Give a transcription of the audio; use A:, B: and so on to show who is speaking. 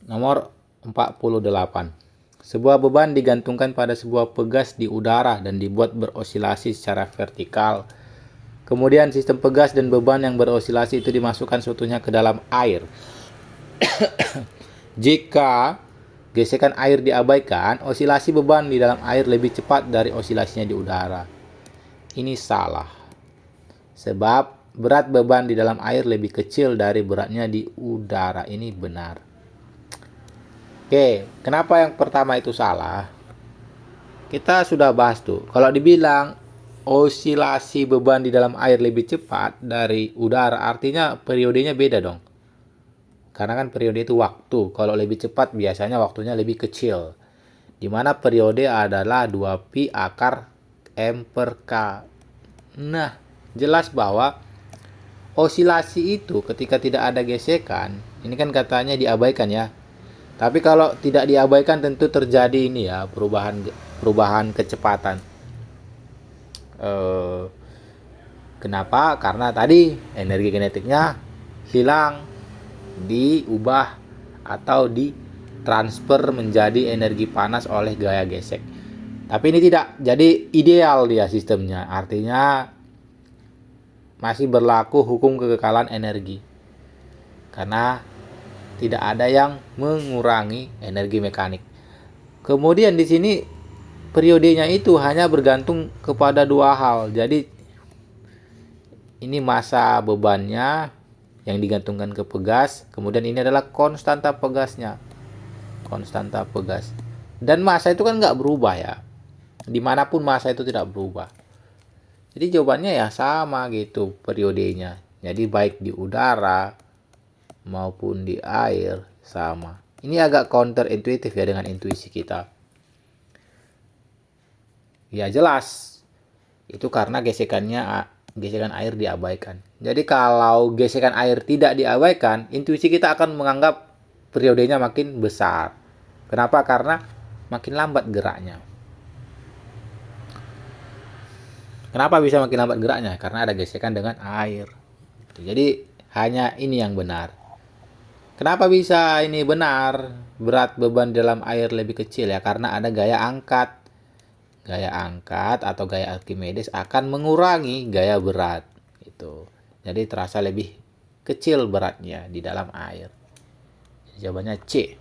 A: Nomor 48. Sebuah beban digantungkan pada sebuah pegas di udara dan dibuat berosilasi secara vertikal. Kemudian sistem pegas dan beban yang berosilasi itu dimasukkan seutuhnya ke dalam air. Jika gesekan air diabaikan, osilasi beban di dalam air lebih cepat dari osilasinya di udara. Ini salah. Sebab berat beban di dalam air lebih kecil dari beratnya di udara. Ini benar. Oke, kenapa yang pertama itu salah? Kita sudah bahas tuh. Kalau dibilang osilasi beban di dalam air lebih cepat dari udara, artinya periodenya beda dong. Karena kan periode itu waktu. Kalau lebih cepat biasanya waktunya lebih kecil. Dimana periode adalah 2pi akar M per K. Nah, jelas bahwa osilasi itu ketika tidak ada gesekan, ini kan katanya diabaikan ya. Tapi kalau tidak diabaikan tentu terjadi ini ya, perubahan kecepatan. Kenapa? Karena tadi energi kinetiknya hilang, diubah atau ditransfer menjadi energi panas oleh gaya gesek. Tapi ini tidak, jadi ideal dia sistemnya. Artinya masih berlaku hukum kekekalan energi. Karena tidak ada yang mengurangi energi mekanik. Kemudian di sini periodenya itu hanya bergantung kepada dua hal. Jadi ini massa bebannya yang digantungkan ke pegas, kemudian ini adalah konstanta pegasnya. Konstanta pegas. Dan massa itu kan nggak berubah ya. Dimanapun massa itu tidak berubah. Jadi jawabannya ya sama gitu periodenya. Jadi baik di udara maupun di air sama. Ini agak counter intuitif ya dengan intuisi kita. Ya jelas. Itu karena gesekan air diabaikan. Jadi kalau gesekan air tidak diabaikan, intuisi kita akan menganggap periodenya makin besar. Kenapa? Karena makin lambat geraknya. Kenapa bisa makin lambat geraknya? Karena ada gesekan dengan air. Jadi hanya ini yang benar. Kenapa bisa ini benar? Berat beban dalam air lebih kecil ya, karena ada gaya angkat. Gaya angkat atau gaya Archimedes akan mengurangi gaya berat. Gitu. Jadi terasa lebih kecil beratnya di dalam air. Jawabannya C.